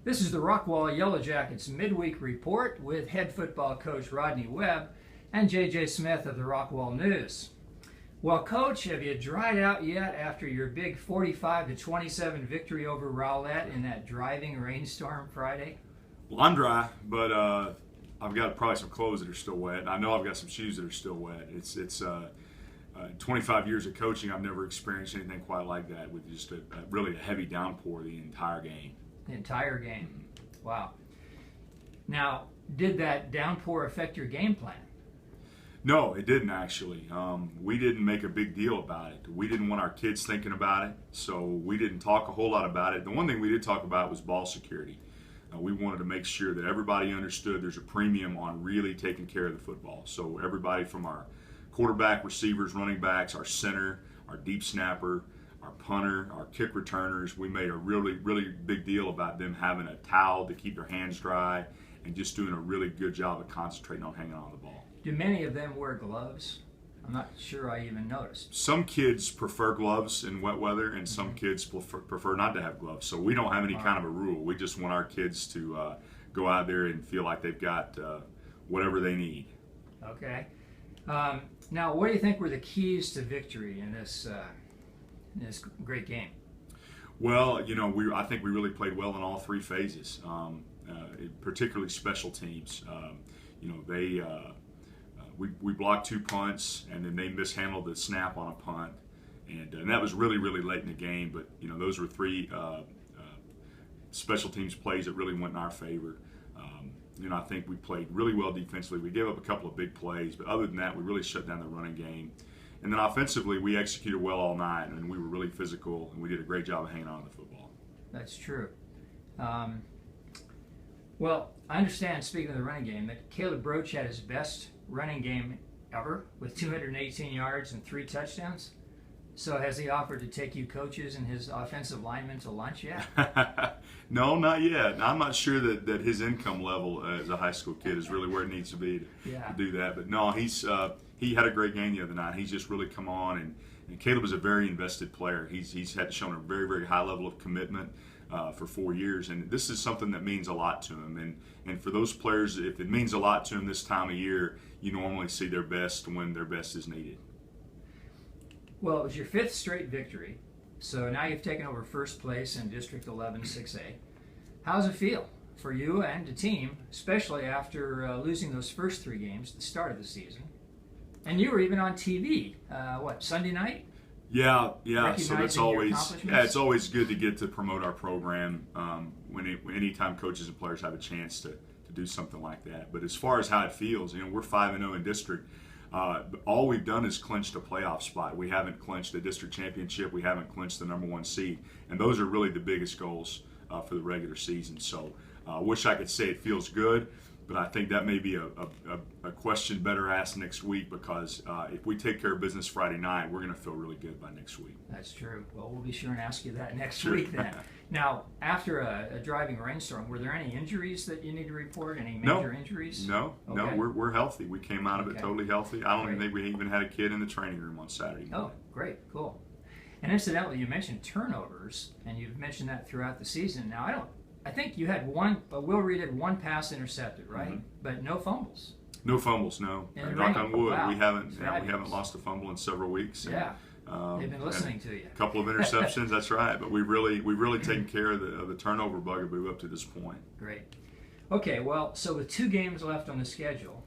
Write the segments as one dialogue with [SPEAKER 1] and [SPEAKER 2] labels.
[SPEAKER 1] This is the Rockwall Yellowjackets Midweek Report with head football coach Rodney Webb and J.J. Smith of the Rockwall News. Well, Coach, have you dried out yet after your big 45-27 victory over Rowlett in that driving rainstorm Friday?
[SPEAKER 2] Well, I'm dry, but I've got probably some clothes that are still wet. I know I've got some shoes that are still wet. It's 25 years of coaching, I've never experienced anything quite like that with just really a heavy downpour the entire game.
[SPEAKER 1] The entire game. Wow. Now, did that downpour affect your game plan?
[SPEAKER 2] No, it didn't actually. We didn't make a big deal about it. We didn't want our kids thinking about it, so we didn't talk a whole lot about it. The one thing we did talk about was ball security. We wanted to make sure that everybody understood there's a premium on really taking care of the football. So everybody from our quarterback, receivers, running backs, our center, our deep snapper, our punter, our kick returners, we made a really, really big deal about them having a towel to keep their hands dry and just doing a really good job of concentrating on hanging on the ball.
[SPEAKER 1] Do many of them wear gloves? I'm not sure I even noticed.
[SPEAKER 2] Some kids prefer gloves in wet weather, and some kids prefer not to have gloves. So we don't have any kind of a rule. We just want our kids to go out there and feel like they've got whatever they need.
[SPEAKER 1] Okay. Now, what do you think were the keys to victory in this great game?
[SPEAKER 2] Well, you know, I think we really played well in all three phases, particularly special teams. You know, we blocked 2 punts, and then they mishandled the snap on a punt, and that was really, really late in the game. But you know, those were 3 special teams plays that really went in our favor. You know, I think we played really well defensively. We gave up a couple of big plays, but other than that, we really shut down the running game. And then offensively, we executed well all night, and we were really physical, and we did a great job of hanging on to the football.
[SPEAKER 1] That's true. Well, I understand, speaking of the running game, that Caleb Broach had his best running game ever with 218 yards and 3 touchdowns. So has he offered to take you coaches and his offensive linemen to lunch yet?
[SPEAKER 2] No, not yet. I'm not sure that his income level as a high school kid is really where it needs to be to do that. But no, he had a great game the other night. He's just really come on, and Caleb is a very invested player. He's had shown a very, very high level of commitment for 4 years, and this is something that means a lot to him. And for those players, if it means a lot to them this time of year, you normally see their best when their best is needed.
[SPEAKER 1] Well, it was your 5th straight victory, so now you've taken over first place in District 11 6A. How does it feel for you and the team, especially after losing those first 3 games at the start of the season? And you were even on TV, Sunday night?
[SPEAKER 2] Yeah. So that's always it's always good to get to promote our program anytime coaches and players have a chance to do something like that. But as far as how it feels, you know, we're 5-0 in district. All we've done is clinched a playoff spot. We haven't clinched a district championship. We haven't clinched the #1 seed, and those are really the biggest goals for the regular season. So I wish I could say it feels good, but I think that may be a question better asked next week, because if we take care of business Friday night, we're going to feel really good by next week.
[SPEAKER 1] That's true. Well, we'll be sure and ask you that next week then. Now, after a driving rainstorm, were there any injuries that you need to report? Any major injuries?
[SPEAKER 2] No, we're healthy. We came out of it totally healthy. I don't even think we even had a kid in the training room on Saturday morning.
[SPEAKER 1] Oh, great, cool. And incidentally, you mentioned turnovers, and you've mentioned that throughout the season. Now, I think you had Will Reed had 1 pass intercepted, right? Mm-hmm. But no fumbles.
[SPEAKER 2] No fumbles, no. Knock on wood, we haven't lost a fumble in several weeks.
[SPEAKER 1] Yeah. They've been listening to you.
[SPEAKER 2] A couple of interceptions, that's right. But we've really taken care of the turnover bugaboo up to this point.
[SPEAKER 1] Great. Okay, well, so with 2 games left on the schedule,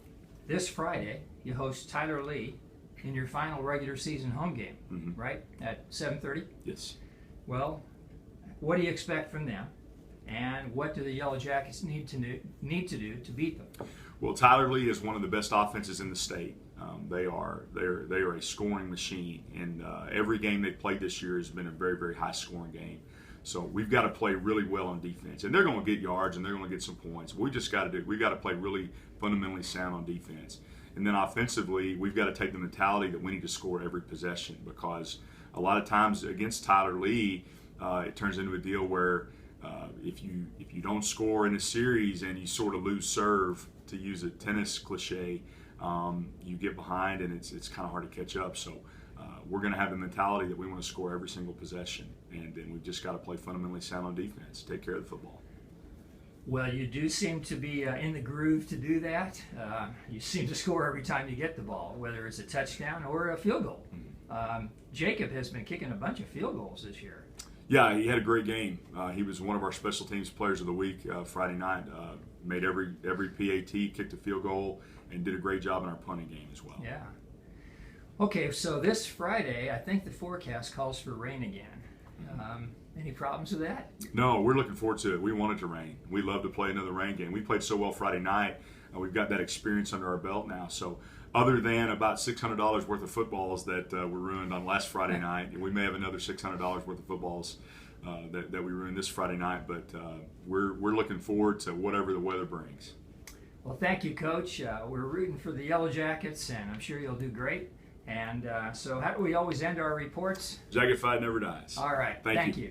[SPEAKER 1] this Friday you host Tyler Lee in your final regular season home game, right? At 7:30?
[SPEAKER 2] Yes.
[SPEAKER 1] Well, what do you expect from them? And what do the Yellowjackets need to do to beat them?
[SPEAKER 2] Well, Tyler Lee is one of the best offenses in the state. They are a scoring machine, and every game they've played this year has been a very, very high scoring game. So we've got to play really well on defense, and they're going to get yards and they're going to get some points. We've got to play really fundamentally sound on defense, and then offensively we've got to take the mentality that we need to score every possession, because a lot of times against Tyler Lee, it turns into a deal where if you don't score in a series and you sort of lose serve, to use a tennis cliche, you get behind and it's kind of hard to catch up. So we're going to have the mentality that we want to score every single possession, and then we've just got to play fundamentally sound on defense, take care of the football.
[SPEAKER 1] Well, you do seem to be in the groove to do that. You seem to score every time you get the ball, whether it's a touchdown or a field goal. Jacob has been kicking a bunch of field goals this year.
[SPEAKER 2] Yeah, he had a great game. He was one of our special teams players of the week Friday night. Made every PAT, kicked a field goal, and did a great job in our punting game as well.
[SPEAKER 1] Yeah. Okay, so this Friday, I think the forecast calls for rain again. Any problems with that?
[SPEAKER 2] No, we're looking forward to it. We want it to rain. We love to play another rain game. We played so well Friday night. We've got that experience under our belt now. So other than about $600 worth of footballs that were ruined on last Friday night, we may have another $600 worth of footballs that we ruined this Friday night. But we're looking forward to whatever the weather brings.
[SPEAKER 1] Well, thank you, Coach. We're rooting for the Yellowjackets, and I'm sure you'll do great. And so how do we always end our reports?
[SPEAKER 2] Jacket fight never dies.
[SPEAKER 1] All right. Thank you.